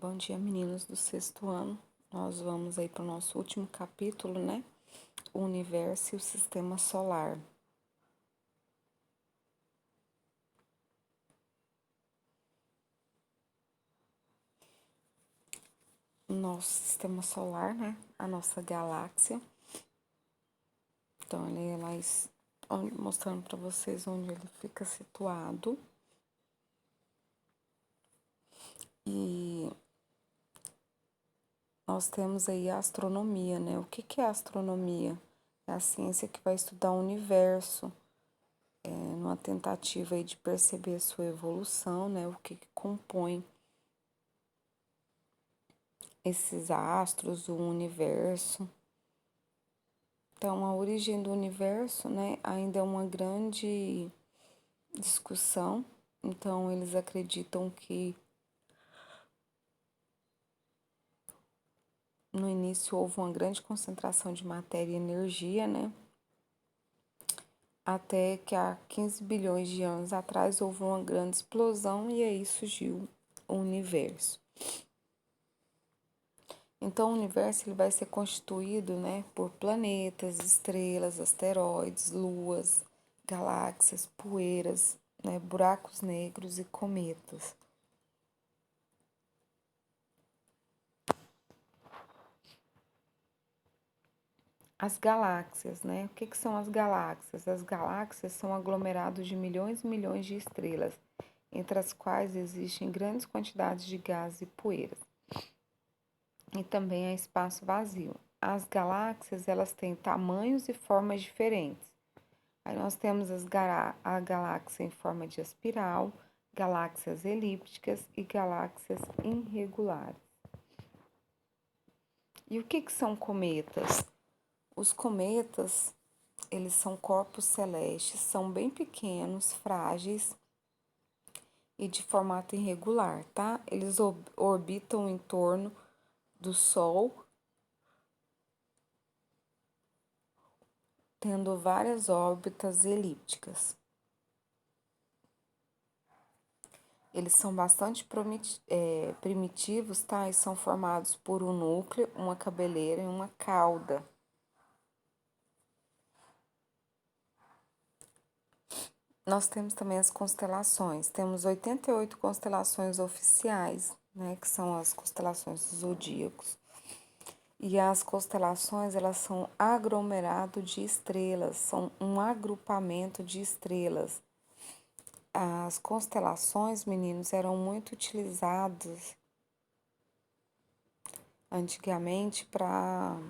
Bom dia, meninos do sexto ano. Nós vamos aí para o nosso último capítulo, né? O universo e o sistema solar. Nosso sistema solar, né? A nossa galáxia. Então, ele é lá mostrando para vocês onde ele fica situado. E nós temos aí a astronomia, né? O que é a astronomia? É a ciência que vai estudar o universo, numa tentativa aí de perceber a sua evolução, né? O que compõe esses astros, o universo. Então, a origem do universo, né, ainda é uma grande discussão. Então, eles acreditam que no início houve uma grande concentração de matéria e energia, né? Até que há 15 bilhões de anos atrás houve uma grande explosão e aí surgiu o universo. Então, o universo ele vai ser constituído, né, por planetas, estrelas, asteroides, luas, galáxias, poeiras, né, buracos negros e cometas. As galáxias, né? O que são as galáxias? As galáxias são aglomerados de milhões e milhões de estrelas, entre as quais existem grandes quantidades de gases e poeiras. E também há espaço vazio. As galáxias, elas têm tamanhos e formas diferentes. Aí nós temos a galáxia em forma de espiral, galáxias elípticas e galáxias irregulares. E o que são cometas? Os cometas, eles são corpos celestes, são bem pequenos, frágeis e de formato irregular, tá? Eles orbitam em torno do Sol, tendo várias órbitas elípticas. Eles são bastante primitivos, tá? E são formados por um núcleo, uma cabeleira e uma cauda. Nós temos também as constelações. Temos 88 constelações oficiais, né? Que são as constelações dos zodíacos. E as constelações, elas são aglomerado de estrelas, são um agrupamento de estrelas. As constelações, meninos, eram muito utilizadas antigamente para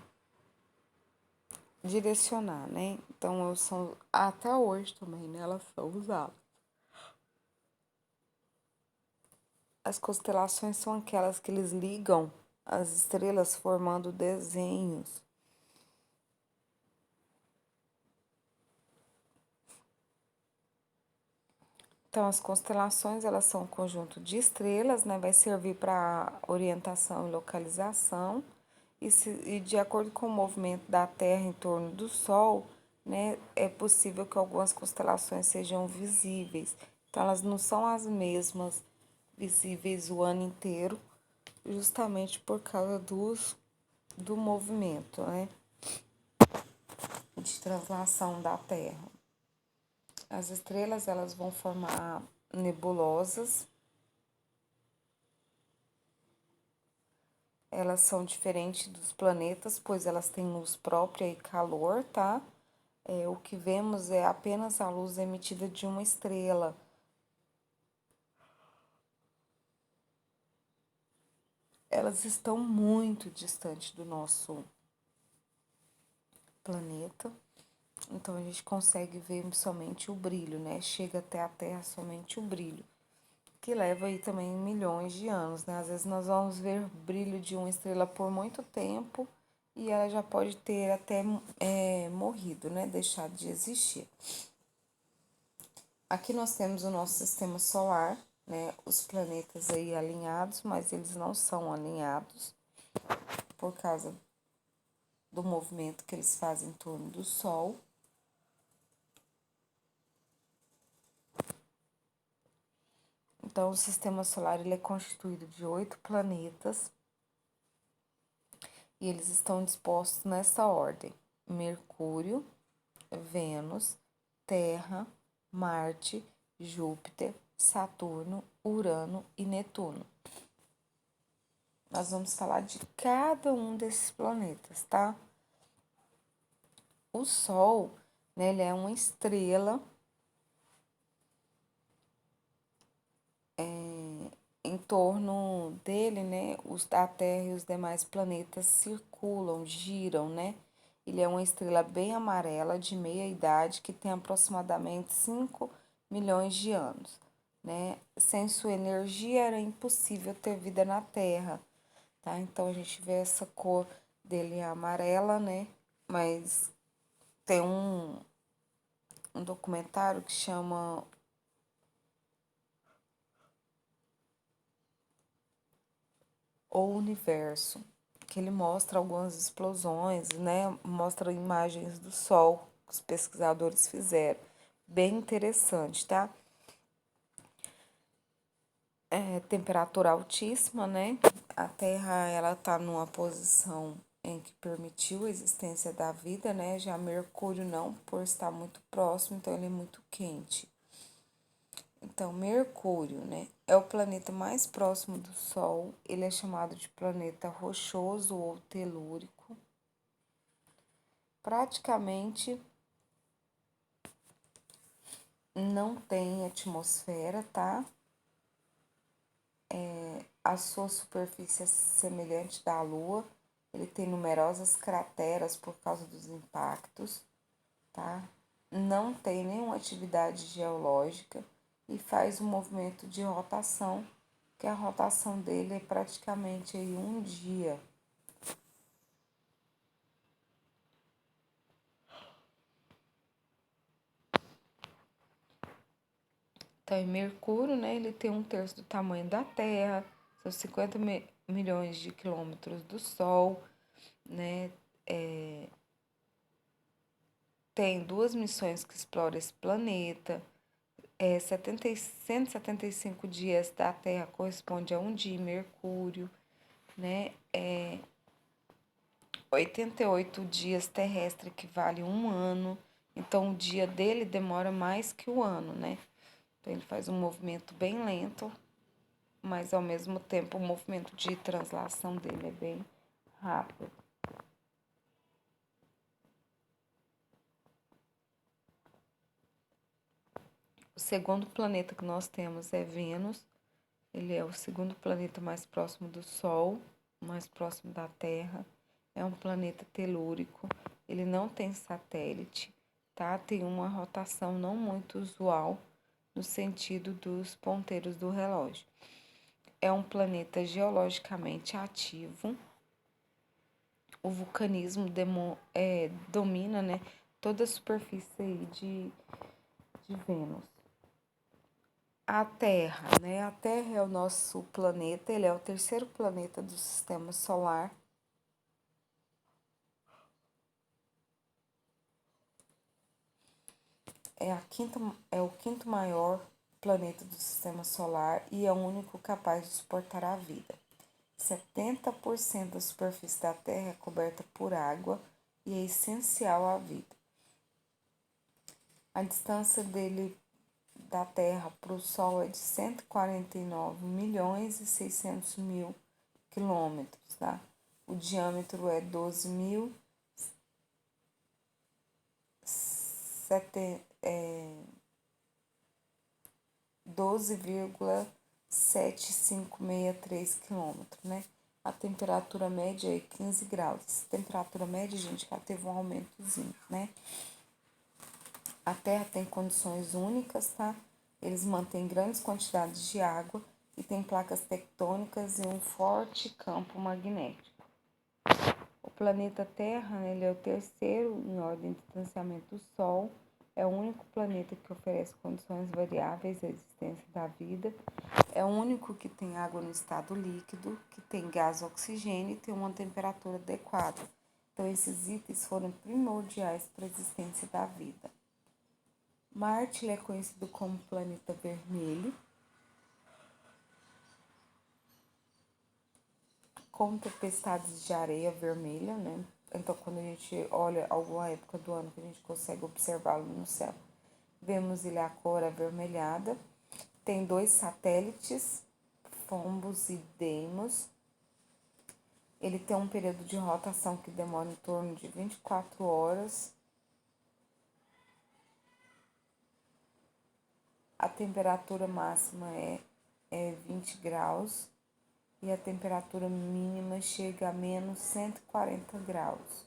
direcionar, né? Então, são, até hoje também, né? Elas são usadas. As constelações são aquelas que eles ligam as estrelas formando desenhos. Então, as constelações, elas são um conjunto de estrelas, né? Vai servir para orientação e localização. E de acordo com o movimento da Terra em torno do Sol, né? É possível que algumas constelações sejam visíveis. Então, elas não são as mesmas visíveis o ano inteiro, justamente por causa do movimento, né? De translação da Terra. As estrelas, elas vão formar nebulosas. Elas são diferentes dos planetas, pois elas têm luz própria e calor, tá? O que vemos é apenas a luz emitida de uma estrela. Elas estão muito distantes do nosso planeta, então a gente consegue ver somente o brilho, né? Chega até a Terra somente o brilho, que leva aí também milhões de anos, né? Às vezes nós vamos ver o brilho de uma estrela por muito tempo e ela já pode ter até morrido, né? Deixado de existir. Aqui nós temos o nosso sistema solar, né? Os planetas aí alinhados, mas eles não são alinhados por causa do movimento que eles fazem em torno do Sol. Então, o sistema solar ele é constituído de 8 planetas e eles estão dispostos nessa ordem: Mercúrio, Vênus, Terra, Marte, Júpiter, Saturno, Urano e Netuno. Nós vamos falar de cada um desses planetas, tá? O Sol, né, ele é uma estrela em torno dele, né, a Terra e os demais planetas circulam, giram, né? Ele é uma estrela bem amarela, de meia idade, que tem aproximadamente 5 milhões de anos, né? Sem sua energia era impossível ter vida na Terra, tá? Então a gente vê essa cor dele amarela, né? Mas tem um documentário que chama O Universo, que ele mostra algumas explosões, né? Mostra imagens do Sol que os pesquisadores fizeram. Bem interessante, tá? Temperatura altíssima, né? A Terra, ela tá numa posição em que permitiu a existência da vida, né? Já Mercúrio não, por estar muito próximo, então ele é muito quente. Então, Mercúrio, né, é o planeta mais próximo do Sol. Ele é chamado de planeta rochoso ou telúrico. Praticamente não tem atmosfera, tá? A sua superfície é semelhante da Lua. Ele tem numerosas crateras por causa dos impactos, tá? Não tem nenhuma atividade geológica e faz um movimento de rotação, que a rotação dele é praticamente aí um dia. Então, em Mercúrio, né, ele tem um terço do tamanho da Terra, são 50 milhões de quilômetros do Sol, né? Tem duas missões que exploram esse planeta. 175 dias da Terra corresponde a um dia em Mercúrio, né? 88 dias terrestre equivale a um ano. Então, o dia dele demora mais que o ano, né? Então, ele faz um movimento bem lento, mas ao mesmo tempo o movimento de translação dele é bem rápido. O segundo planeta que nós temos é Vênus. Ele é o segundo planeta mais próximo do Sol, mais próximo da Terra. É um planeta telúrico. Ele não tem satélite, tá? Tem uma rotação não muito usual no sentido dos ponteiros do relógio. É um planeta geologicamente ativo. O vulcanismo domina, né, toda a superfície aí de Vênus. A Terra, né? A Terra é o nosso planeta, ele é o terceiro planeta do sistema solar. É o quinto maior planeta do sistema solar e é o único capaz de suportar a vida. 70% da superfície da Terra é coberta por água e é essencial à vida. A distância dele da Terra para o Sol é de 149 milhões e 600 mil quilômetros, tá? O diâmetro é 12,7563 quilômetros, né? A temperatura média é 15 graus. Essa temperatura média, gente, já teve um aumentozinho, né? A Terra tem condições únicas, tá? Eles mantêm grandes quantidades de água e tem placas tectônicas e um forte campo magnético. O planeta Terra, né, ele é o terceiro em ordem de distanciamento do Sol. É o único planeta que oferece condições variáveis à existência da vida. É o único que tem água no estado líquido, que tem gás oxigênio e tem uma temperatura adequada. Então, esses itens foram primordiais para a existência da vida. Marte é conhecido como planeta vermelho. com tempestades de areia vermelha, né? Então, quando a gente olha alguma época do ano que a gente consegue observá-lo no céu, vemos ele a cor avermelhada. Tem 2 satélites, Phobos e Deimos. Ele tem um período de rotação que demora em torno de 24 horas. A temperatura máxima é 20 graus e a temperatura mínima chega a menos 140 graus.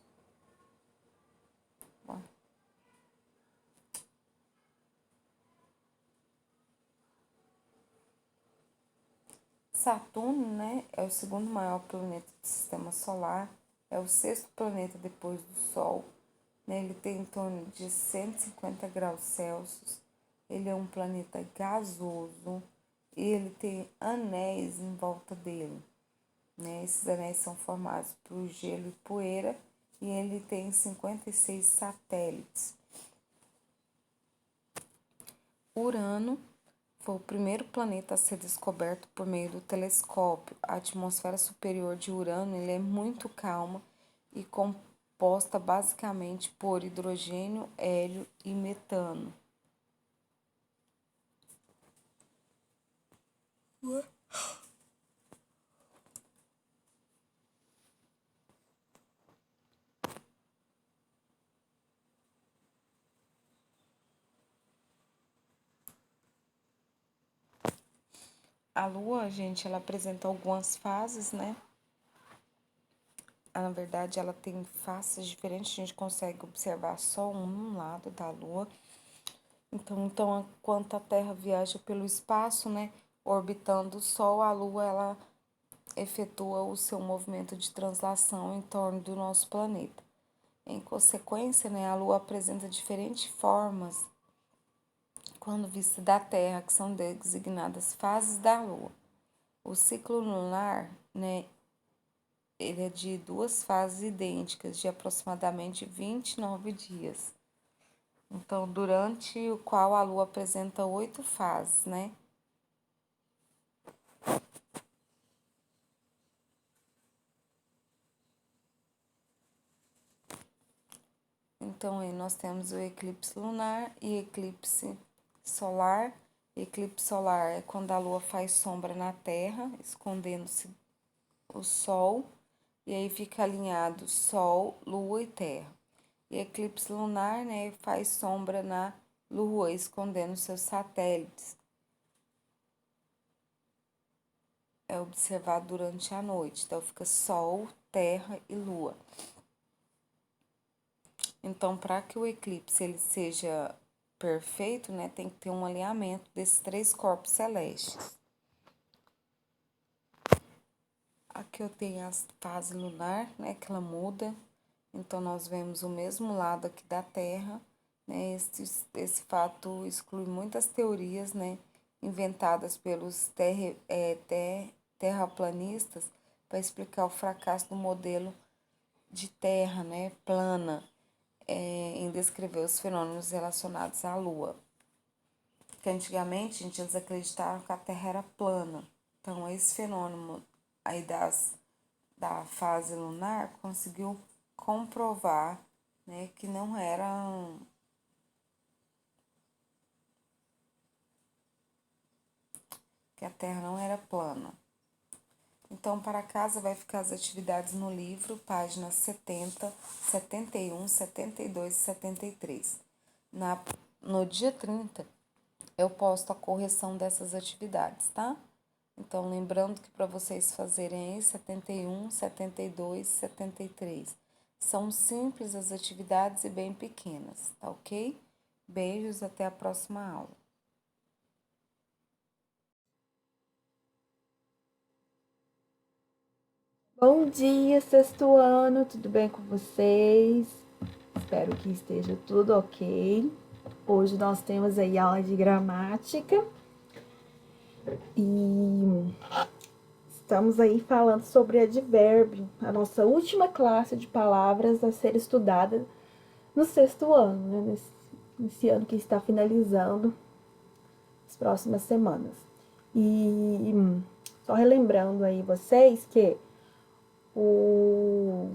Bom. Saturno, né, é o segundo maior planeta do sistema solar, é o 6º planeta depois do Sol, né, ele tem em torno de 150 graus Celsius, ele é um planeta gasoso e ele tem anéis em volta dele, né, esses anéis são formados por gelo e poeira e ele tem 56 satélites. Urano foi o primeiro planeta a ser descoberto por meio do telescópio. A atmosfera superior de Urano ele é muito calma e composta basicamente por hidrogênio, hélio e metano. A Lua, gente, ela apresenta algumas fases, né? Na verdade, ela tem faces diferentes, a gente consegue observar só um lado da Lua. Então, enquanto a Terra viaja pelo espaço, né, orbitando o Sol, a Lua, ela efetua o seu movimento de translação em torno do nosso planeta. Em consequência, né, a Lua apresenta diferentes formas quando vista da Terra, que são designadas fases da Lua. O ciclo lunar, né, ele é de 2 fases idênticas, de aproximadamente 29 dias. Então, durante o qual a Lua apresenta 8 fases, né? Então, aí nós temos o eclipse lunar e eclipse solar. Eclipse solar é quando a Lua faz sombra na Terra, escondendo-se o Sol, e aí fica alinhado Sol, Lua e Terra. E eclipse lunar, né, faz sombra na Lua, escondendo seus satélites. É observado durante a noite, então fica Sol, Terra e Lua. Então, para que o eclipse ele seja perfeito, né, tem que ter um alinhamento desses 3 corpos celestes. Aqui eu tenho a fase lunar, né, que ela muda. Então, nós vemos o mesmo lado aqui da Terra, né, esse fato exclui muitas teorias, né, inventadas pelos terraplanistas para explicar o fracasso do modelo de Terra, né, plana, em descrever os fenômenos relacionados à Lua. Porque antigamente, a gente, eles acreditavam que a Terra era plana. Então, esse fenômeno aí da fase lunar conseguiu comprovar, né, que não era que a Terra não era plana. Então, para casa vai ficar as atividades no livro, páginas 70, 71, 72 e 73. No dia 30, eu posto a correção dessas atividades, tá? Então, lembrando que para vocês fazerem aí 71, 72, 73. São simples as atividades e bem pequenas, tá ok? Beijos, até a próxima aula. Bom dia, sexto ano, tudo bem com vocês? Espero que esteja tudo ok. Hoje nós temos aí aula de gramática e estamos aí falando sobre advérbio, a nossa última classe de palavras a ser estudada no sexto ano, né? Nesse ano que está finalizando as próximas semanas. E só relembrando aí vocês que O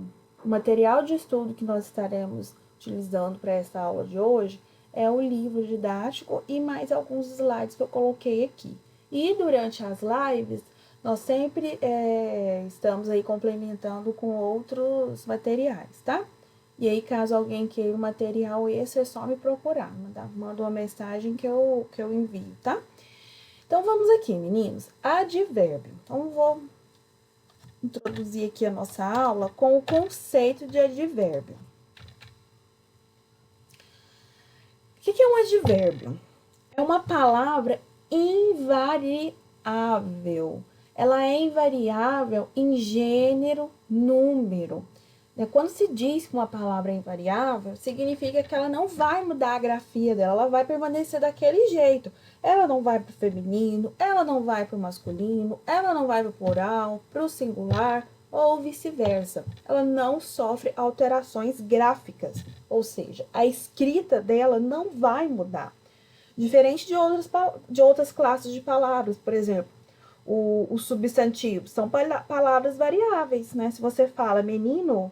material de estudo que nós estaremos utilizando para essa aula de hoje é o livro didático e mais alguns slides que eu coloquei aqui. E durante as lives, nós sempre estamos aí complementando com outros materiais, tá? E aí, caso alguém queira o material esse, é só me procurar. Manda uma mensagem que eu envio, tá? Então, vamos aqui, meninos. Advérbio. Então, vou introduzir aqui a nossa aula com o conceito de advérbio. O que é um advérbio? É uma palavra invariável. Ela é invariável em gênero, número. Quando se diz que uma palavra é invariável, significa que ela não vai mudar a grafia dela, ela vai permanecer daquele jeito. Ela não vai para o feminino, ela não vai para o masculino, ela não vai para o plural, para o singular ou vice-versa. Ela não sofre alterações gráficas, ou seja, a escrita dela não vai mudar. Diferente de outras classes de palavras, por exemplo, os substantivos são palavras variáveis, né? Se você fala menino,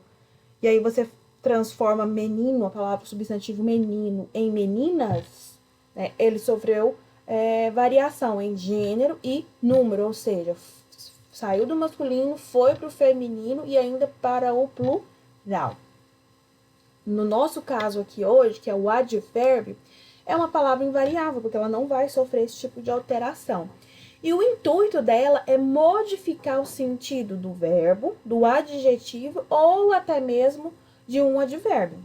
e aí você transforma menino, a palavra substantivo menino, em meninas, né? Ele sofreu variação em gênero e número, ou seja, saiu do masculino, foi para o feminino e ainda para o plural. No nosso caso aqui hoje, que é o advérbio, é uma palavra invariável, porque ela não vai sofrer esse tipo de alteração. E o intuito dela é modificar o sentido do verbo, do adjetivo ou até mesmo de um advérbio.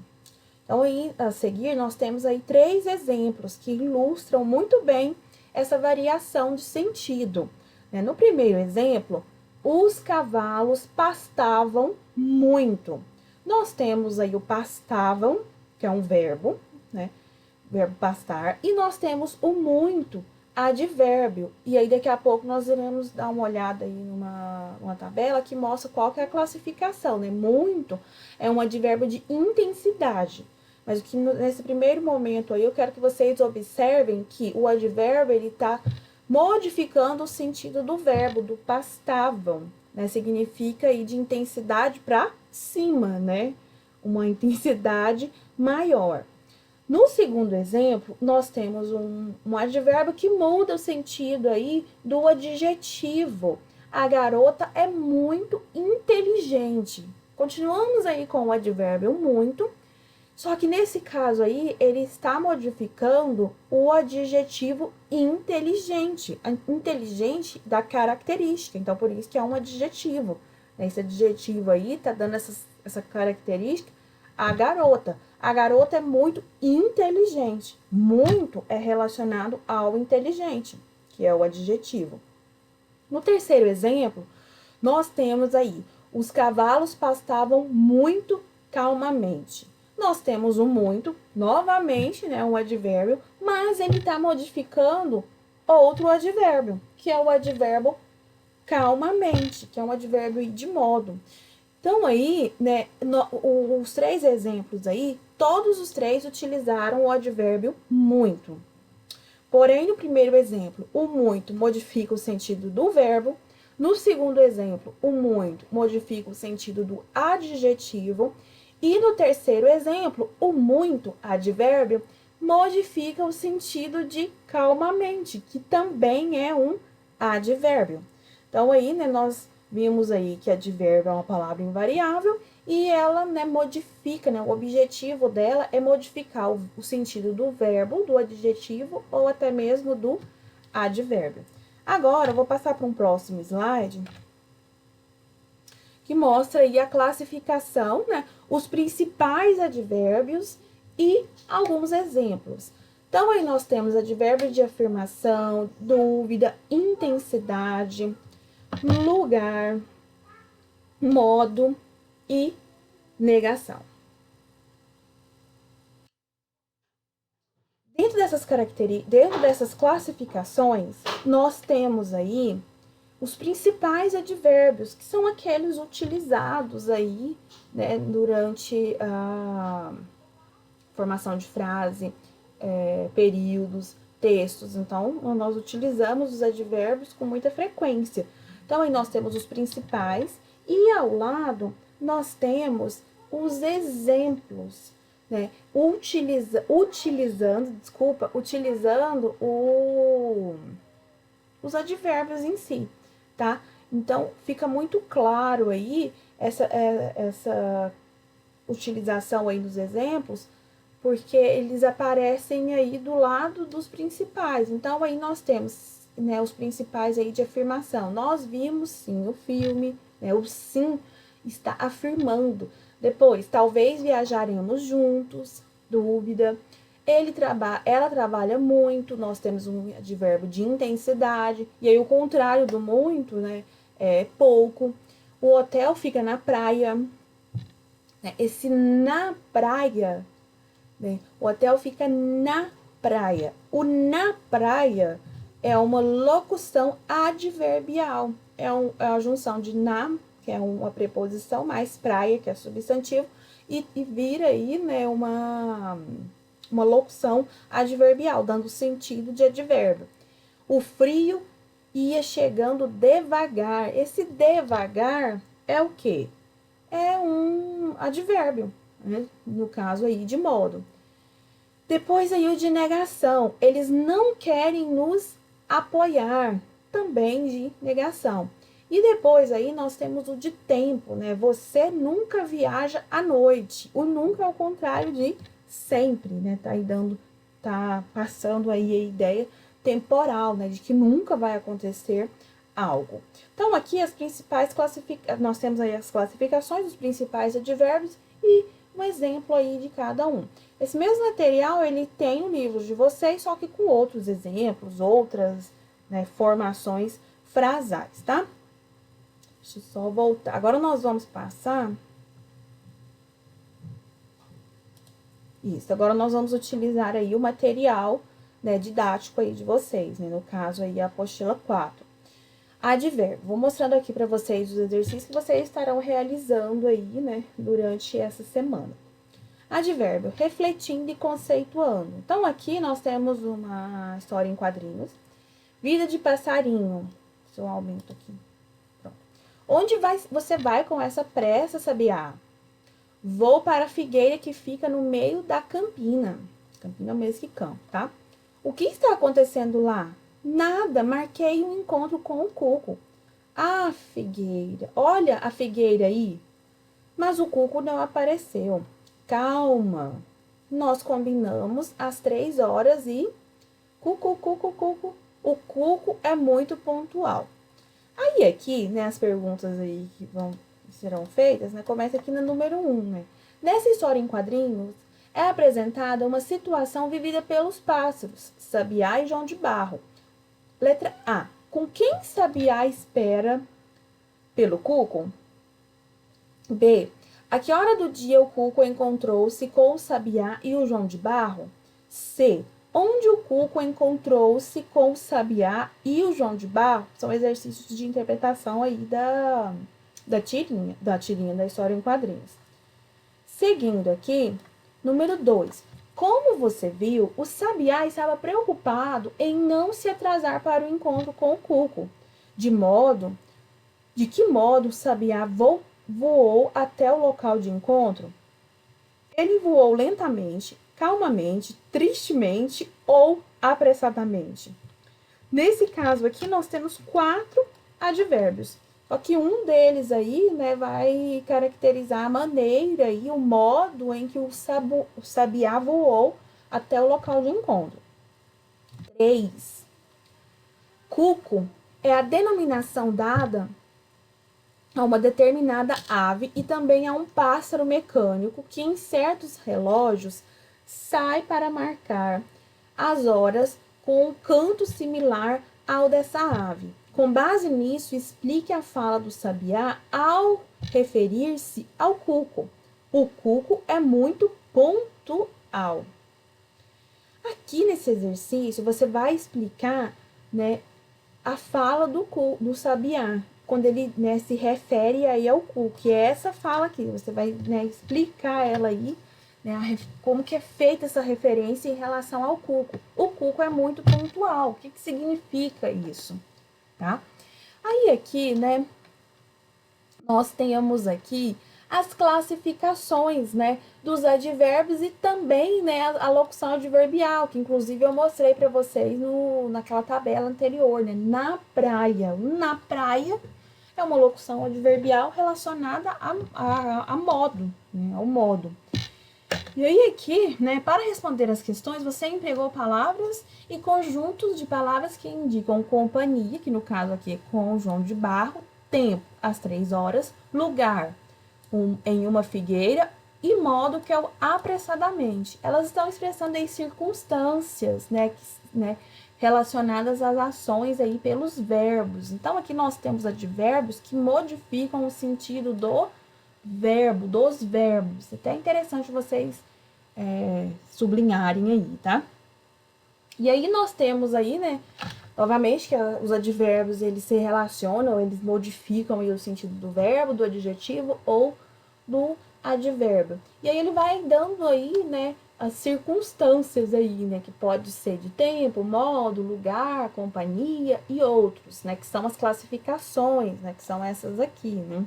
Então, aí, a seguir, nós temos aí 3 exemplos que ilustram muito bem essa variação de sentido. No primeiro exemplo, os cavalos pastavam muito. Nós temos aí o pastavam, que é um verbo, né? Verbo pastar, e nós temos o muito, advérbio. E aí daqui a pouco nós iremos dar uma olhada aí numa tabela que mostra qual que é a classificação, né? Muito é um advérbio de intensidade. Mas que nesse primeiro momento aí eu quero que vocês observem que o advérbio ele está modificando o sentido do verbo, do pastavam, né? Significa aí de intensidade para cima, né? Uma intensidade maior. No segundo exemplo, nós temos um advérbio que muda o sentido aí do adjetivo. A garota é muito inteligente. Continuamos aí com o advérbio muito, só que nesse caso aí, ele está modificando o adjetivo inteligente. Inteligente da característica, então por isso que é um adjetivo. Esse adjetivo aí está dando essa característica à garota. A garota é muito inteligente. Muito é relacionado ao inteligente, que é o adjetivo. No terceiro exemplo, nós temos aí, os cavalos pastavam muito calmamente. Nós temos o muito, novamente, né, um advérbio, mas ele está modificando outro advérbio, que é o advérbio calmamente, que é um advérbio de modo. Então, aí, né, os 3 exemplos aí, todos os 3 utilizaram o advérbio muito. Porém, no primeiro exemplo, o muito modifica o sentido do verbo. No segundo exemplo, o muito modifica o sentido do adjetivo. E no terceiro exemplo, o muito, advérbio, modifica o sentido de calmamente, que também é um advérbio. Então, aí, né, nós vimos aí que advérbio é uma palavra invariável e ela, né, modifica, né, o objetivo dela é modificar o sentido do verbo, do adjetivo ou até mesmo do advérbio. Agora, eu vou passar para um próximo slide que mostra aí a classificação, né, os principais advérbios e alguns exemplos. Então, aí nós temos advérbio de afirmação, dúvida, intensidade, lugar, modo e negação. Dentro dessas classificações, nós temos aí os principais advérbios, que são aqueles utilizados aí, né, durante a formação de frase, períodos, textos. Então, nós utilizamos os advérbios com muita frequência. Então, aí nós temos os principais, E ao lado, nós temos os exemplos, né? Utilizando os advérbios em si, tá? Então, fica muito claro aí essa utilização aí dos exemplos, porque eles aparecem aí do lado dos principais. Então, aí nós temos, né, os principais aí de afirmação. Nós vimos, sim, o filme, né, o sim está afirmando. Depois, talvez viajaremos juntos, dúvida. Ela trabalha muito, nós temos um advérbio de intensidade, e aí o contrário do muito, né, é pouco. O hotel fica na praia, né, esse na praia, né, o hotel fica na praia. O na praia é uma locução adverbial, é a junção de na, que é uma preposição, mais praia, que é substantivo, e vira aí, né, uma locução adverbial, dando sentido de advérbio. O frio ia chegando devagar. Esse devagar é o quê? É um advérbio, né? No caso aí de modo. Depois aí o de negação. Eles não querem nos apoiar, também de negação. E depois aí nós temos o de tempo, né? Você nunca viaja à noite. O nunca é o contrário de sempre, né? Tá passando aí a ideia temporal, né? De que nunca vai acontecer algo. Então, aqui nós temos aí as classificações dos principais advérbios e um exemplo aí de cada um. Esse mesmo material, ele tem no livro de vocês, só que com outros exemplos, outras, né, formações frasais, tá? Deixa eu só voltar. Agora nós vamos passar. Isso, agora nós vamos utilizar aí o material, né, didático aí de vocês, né? No caso aí a apostila 4. Advérbio. Vou mostrando aqui para vocês os exercícios que vocês estarão realizando aí, né, durante essa semana. Advérbio, refletindo e conceituando. Então, aqui nós temos uma história em quadrinhos. Vida de passarinho. Se eu aumento aqui. Pronto. Onde você vai com essa pressa, Sabiá? Vou para a figueira que fica no meio da campina. Campina é o mesmo que campo, tá? O que está acontecendo lá? Nada, marquei um encontro com o Cuco. Ah, figueira, olha a figueira aí. Mas o Cuco não apareceu. Calma, nós combinamos às 3 horas e... Cuco, cuco, cuco. O Cuco é muito pontual. Aí aqui, né, as perguntas aí que serão feitas, né, começa aqui no número 1, né? Nessa história em quadrinhos, é apresentada uma situação vivida pelos pássaros, Sabiá e João de Barro. Letra A. Com quem Sabiá espera pelo Cuco? B. A que hora do dia o Cuco encontrou-se com o Sabiá e o João de Barro? C. Onde o Cuco encontrou-se com o Sabiá e o João de Barro? São exercícios de interpretação aí da tirinha da história em quadrinhos. Seguindo aqui, número 2. Como você viu, o Sabiá estava preocupado em não se atrasar para o encontro com o Cuco. De que modo o Sabiá voou até o local de encontro? Ele voou lentamente, calmamente, tristemente ou apressadamente. Nesse caso aqui, nós temos 4 advérbios. Só que um deles aí, né, vai caracterizar a maneira e o modo em que o Sabiá voou até o local de encontro. 3. Cuco é a denominação dada a uma determinada ave e também a um pássaro mecânico que em certos relógios sai para marcar as horas com um canto similar ao dessa ave. Com base nisso, explique a fala do Sabiá ao referir-se ao Cuco. O Cuco é muito pontual. Aqui nesse exercício, você vai explicar, né, a fala do Sabiá, quando ele, né, se refere aí ao Cuco, que é essa fala aqui. Você vai, né, explicar ela aí, né, como que é feita essa referência em relação ao Cuco. O Cuco é muito pontual. O que significa isso? Tá? Aí aqui, né, nós tenhamos aqui as classificações, né, dos advérbios e também, né, a locução adverbial, que inclusive eu mostrei para vocês naquela tabela anterior, né, na praia. Na praia é uma locução adverbial relacionada a modo, né, ao modo. E aí aqui, né, para responder as questões, você empregou palavras e conjuntos de palavras que indicam companhia, que no caso aqui é com João de Barro, tempo, às 3 horas, lugar, em uma figueira, e modo, que é o apressadamente. Elas estão expressando aí circunstâncias, né, relacionadas às ações aí pelos verbos. Então, aqui nós temos advérbios que modificam o sentido do verbo, dos verbos. Até é interessante vocês sublinharem aí, tá? E aí nós temos aí, né, novamente, que os advérbios, eles se relacionam, eles modificam aí o sentido do verbo, do adjetivo ou do advérbio. E aí ele vai dando aí, né, as circunstâncias aí, né, que pode ser de tempo, modo, lugar, companhia e outros, né, que são as classificações, né, que são essas aqui, né?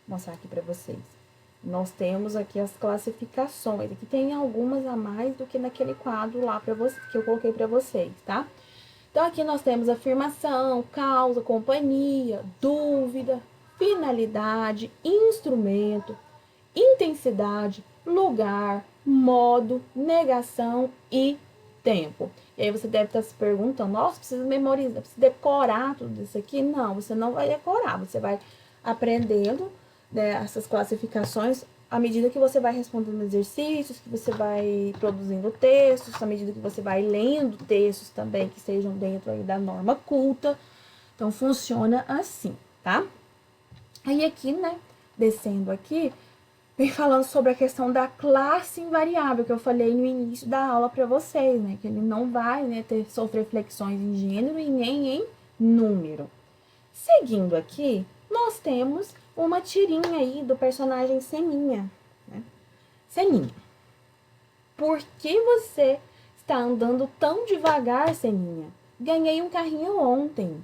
Vou mostrar aqui para vocês. Nós temos aqui as classificações. Aqui tem algumas a mais do que naquele quadro lá para você, que eu coloquei para vocês, tá? Então, aqui nós temos afirmação, causa, companhia, dúvida, finalidade, instrumento, intensidade, lugar, modo, negação e tempo. E aí você deve estar se perguntando, nossa, precisa memorizar, precisa decorar tudo isso aqui? Não, você não vai decorar, você vai aprendendo, né, essas classificações à medida que você vai respondendo exercícios, que você vai produzindo textos, à medida que você vai lendo textos também que estejam dentro aí da norma culta. Então, funciona assim, tá? Aí aqui, né, descendo aqui, vem falando sobre a questão da classe invariável, que eu falei no início da aula para vocês, né, que ele não vai, né, sofrer flexões em gênero e nem em número. Seguindo aqui, nós temos uma tirinha aí do personagem Seninha, né? Seninha, por que você está andando tão devagar, Seninha? Ganhei um carrinho ontem.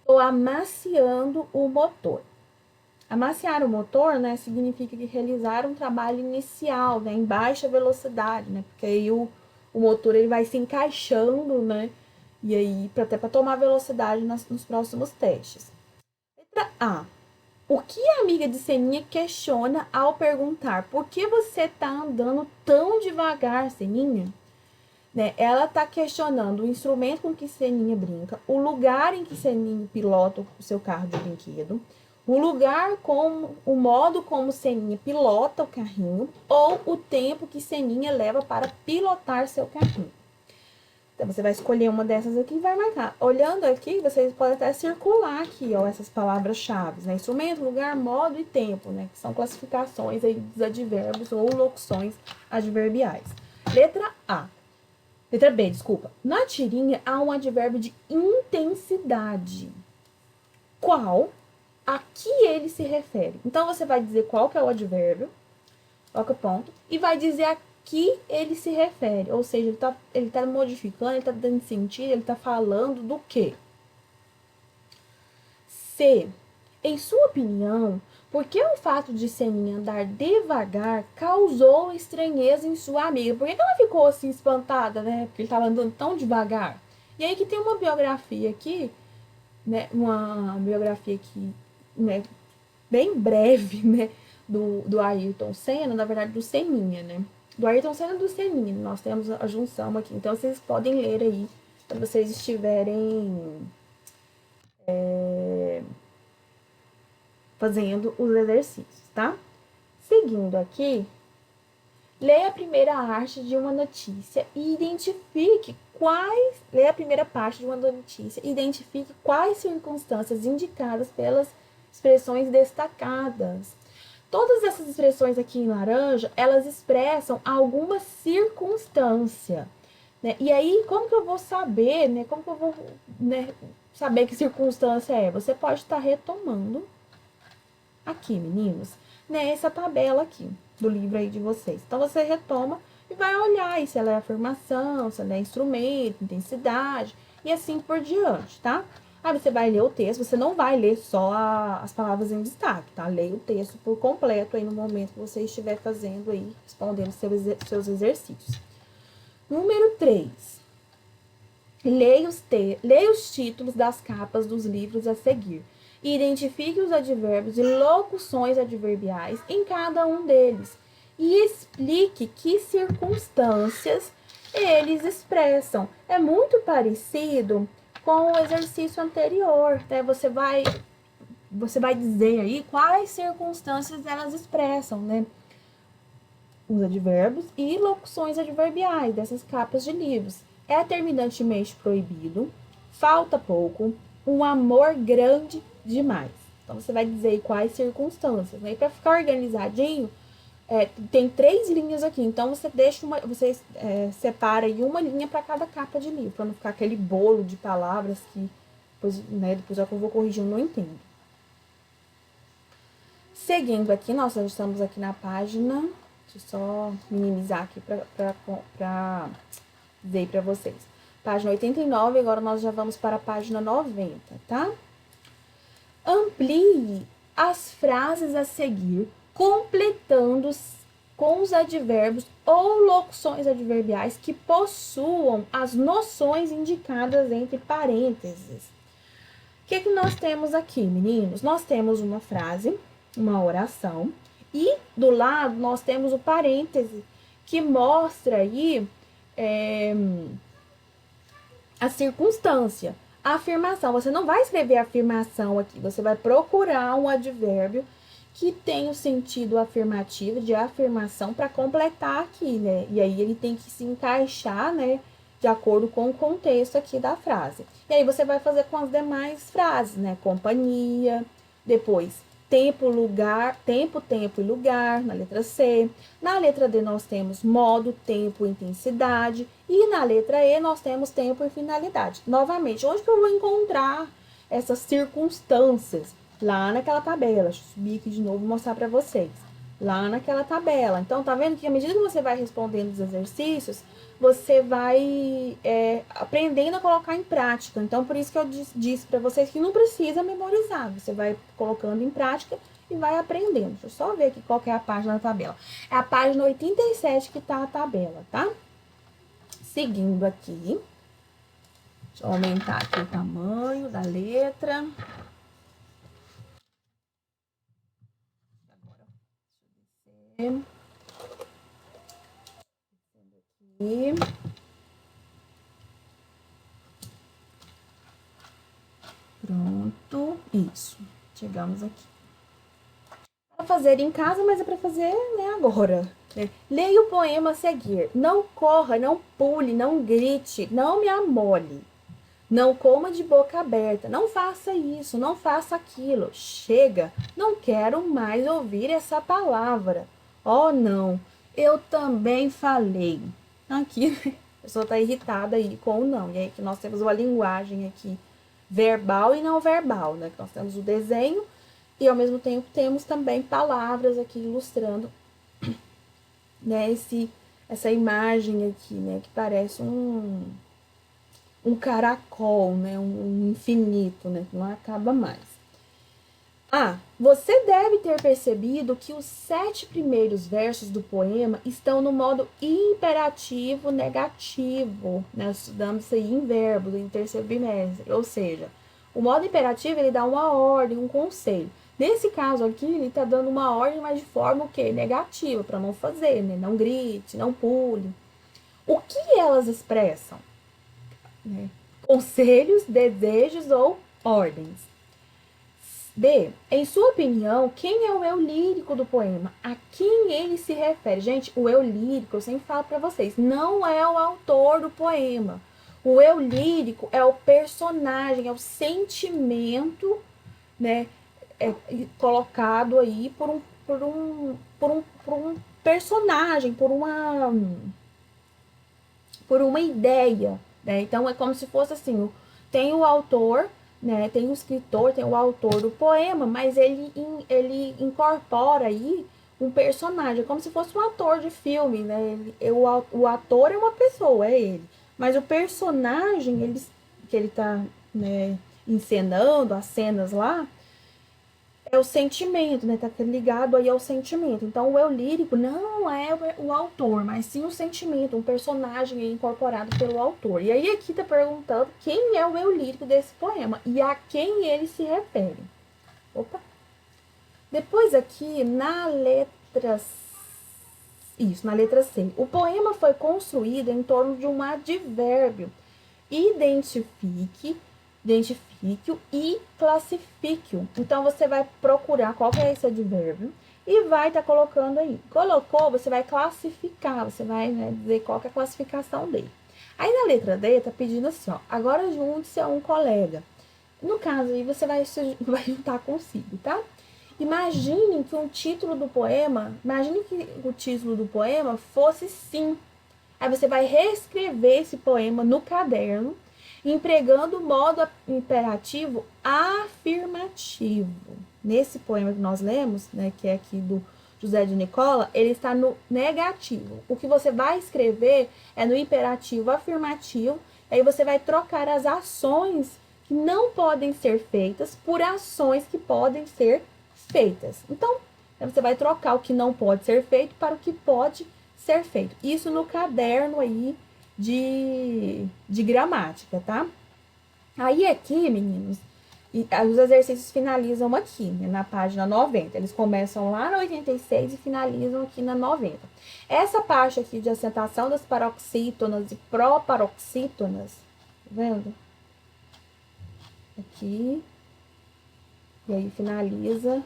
Estou amaciando o motor. Amaciar o motor, né, significa que realizar um trabalho inicial, né, em baixa velocidade, né, porque aí o motor ele vai se encaixando, né, e aí até para tomar velocidade nos próximos testes. Letra A. O que a amiga de Seninha questiona ao perguntar por que você está andando tão devagar, Seninha? Né? Ela está questionando o instrumento com que Seninha brinca, o lugar em que Seninha pilota o seu carro de brinquedo, o modo como Seninha pilota o carrinho ou o tempo que Seninha leva para pilotar seu carrinho. Então, você vai escolher uma dessas aqui e vai marcar. Olhando aqui, vocês podem até circular aqui, ó, essas palavras-chave, né? Instrumento, lugar, modo e tempo, né? Que são classificações aí dos advérbios ou locuções adverbiais. Letra A. Letra B, desculpa. Na tirinha há um advérbio de intensidade. Qual? A que ele se refere? Então, você vai dizer qual que é o advérbio, qual que é o ponto, e vai dizer a que ele se refere, ou seja, ele tá modificando, ele tá dando sentido, ele tá falando do quê? C. Em sua opinião, por que o fato de Seninha andar devagar causou estranheza em sua amiga? Por que ela ficou assim espantada, né? Porque ele tava andando tão devagar. E aí que tem uma biografia aqui, né? Uma biografia aqui, né? Bem breve, né? Do Ayrton Senna, na verdade do Seninha, né? Do Ayrton Senna e do Seninha. Nós temos a junção aqui. Então, vocês podem ler aí, quando vocês estiverem fazendo os exercícios, tá? Seguindo aqui, leia a primeira parte de uma notícia e identifique leia a primeira parte de uma notícia e identifique quais circunstâncias indicadas pelas expressões destacadas. Todas essas expressões aqui em laranja, elas expressam alguma circunstância, né? E aí, como que eu vou saber, né? Como que eu vou, né, saber que circunstância é? Você pode estar retomando aqui, meninos, né? Essa tabela aqui do livro aí de vocês. Então, você retoma e vai olhar aí se ela é afirmação, se ela é instrumento, intensidade e assim por diante, tá? Aí você vai ler o texto, você não vai ler só as palavras em destaque, tá? Leia o texto por completo aí no momento que você estiver fazendo aí, respondendo seus exercícios. Número 3. Leia os títulos das capas dos livros a seguir. E identifique os advérbios e locuções adverbiais em cada um deles. E explique que circunstâncias eles expressam. É muito parecido com o exercício anterior, né? Você vai dizer aí quais circunstâncias elas expressam, né? Os advérbios e locuções adverbiais dessas capas de livros. É terminantemente proibido, falta pouco, um amor grande demais. Então, você vai dizer aí quais circunstâncias, né? E para ficar organizadinho, tem 3 linhas aqui. Então, você separa aí uma linha para cada capa de livro, para não ficar aquele bolo de palavras que depois já que eu vou corrigir, eu não entendo. Seguindo aqui, nós já estamos aqui na página. Deixa eu só minimizar aqui para dizer para vocês. Página 89, agora nós já vamos para a página 90, tá? Amplie as frases a seguir, completando com os advérbios ou locuções adverbiais que possuam as noções indicadas entre parênteses. O que nós temos aqui, meninos? Nós temos uma frase, uma oração, e do lado nós temos o parêntese, que mostra aí a circunstância. A afirmação, você não vai escrever afirmação aqui, você vai procurar um advérbio que tem o sentido afirmativo, de afirmação, para completar aqui, né? E aí ele tem que se encaixar, né, de acordo com o contexto aqui da frase. E aí você vai fazer com as demais frases, né? Companhia, depois tempo, lugar, tempo e lugar, na letra C. Na letra D nós temos modo, tempo, intensidade. E na letra E nós temos tempo e finalidade. Novamente, onde que eu vou encontrar essas circunstâncias? Lá naquela tabela. Deixa eu subir aqui de novo e mostrar para vocês. Lá naquela tabela. Então, tá vendo que à medida que você vai respondendo os exercícios, você vai aprendendo a colocar em prática. Então, por isso que eu disse para vocês que não precisa memorizar. Você vai colocando em prática e vai aprendendo. Deixa eu só ver aqui qual que é a página da tabela. É a página 87 que tá a tabela, tá? Seguindo aqui. Deixa eu aumentar aqui o tamanho da letra. Agora, deixa eu descer. Aqui. Pronto, isso. Chegamos aqui. Para fazer em casa, mas é para fazer, né, agora. Leia o poema a seguir. Não corra, não pule, não grite, não me amole. Não coma de boca aberta. Não faça isso, não faça aquilo. Chega, não quero mais ouvir essa palavra. Oh, não, eu também falei. Aqui, a pessoa está irritada aí com o não. E aí que nós temos uma linguagem aqui verbal e não verbal, né? Nós temos o desenho e ao mesmo tempo temos também palavras aqui ilustrando, né, essa imagem aqui, né, que parece um caracol, né, um infinito, né, que não acaba mais. Você deve ter percebido que os 7 primeiros versos do poema estão no modo imperativo negativo, né? Estudamos isso aí em verbos, em terceiro bimestre. Ou seja, o modo imperativo, ele dá uma ordem, um conselho. Nesse caso aqui, ele tá dando uma ordem, mas de forma o quê? Negativa, para não fazer, né? Não grite, não pule. O que elas expressam? Né? Conselhos, desejos ou ordens. B. Em sua opinião, quem é o eu lírico do poema? A quem ele se refere? Gente, o eu lírico, eu sempre falo para vocês, não é o autor do poema. O eu lírico é o personagem, é o sentimento, né, colocado aí por um personagem, por uma ideia, né? Então, é como se fosse assim, tem o autor, né, tem o escritor, tem o autor do poema, mas ele incorpora aí um personagem, como se fosse um ator de filme, né? O ator é uma pessoa, é ele. Mas o personagem que ele tá, né, encenando as cenas lá, é o sentimento, né? Tá ligado aí ao sentimento. Então, o eu lírico não é o autor, mas sim o sentimento, um personagem incorporado pelo autor. E aí aqui tá perguntando quem é o eu lírico desse poema e a quem ele se refere. Opa! Depois aqui, na letra C. O poema foi construído em torno de um advérbio. Identifique-o e classifique-o. Então, você vai procurar qual que é esse advérbio e vai estar colocando aí. Colocou, você vai classificar, você vai, né, dizer qual que é a classificação dele. Aí, na letra D, tá pedindo assim, ó. Agora, junte-se a um colega. No caso aí, você vai juntar consigo, tá? Imagine que o título do poema fosse sim. Aí você vai reescrever esse poema no caderno, empregando o modo imperativo afirmativo. Nesse poema que nós lemos, né, que é aqui do José de Nicola, ele está no negativo. O que você vai escrever é no imperativo afirmativo, aí você vai trocar as ações que não podem ser feitas por ações que podem ser feitas. Então, você vai trocar o que não pode ser feito para o que pode ser feito. Isso no caderno aí de gramática, tá? Aí aqui, meninos, os exercícios finalizam aqui, né, na página 90. Eles começam lá na 86 e finalizam aqui na 90. Essa parte aqui de acentação das paroxítonas e proparoxítonas, tá vendo? Aqui. E aí finaliza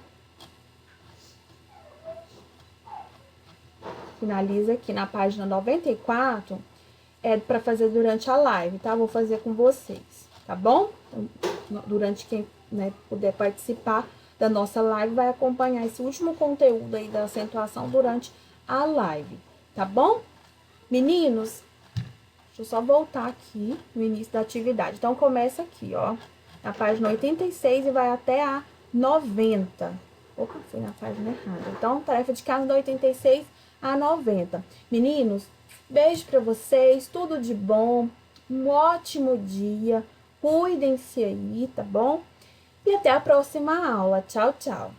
aqui na página 94, é para fazer durante a live, tá? Vou fazer com vocês, tá bom? Então, durante quem, né, puder participar da nossa live, vai acompanhar esse último conteúdo aí da acentuação durante a live, tá bom? Meninos, deixa eu só voltar aqui no início da atividade. Então, começa aqui, ó, na página 86 e vai até a 90. Opa, fui na página errada. Então, tarefa de casa da 86 a 90. Meninos, beijo pra vocês, tudo de bom, um ótimo dia, cuidem-se aí, tá bom? E até a próxima aula. Tchau, tchau.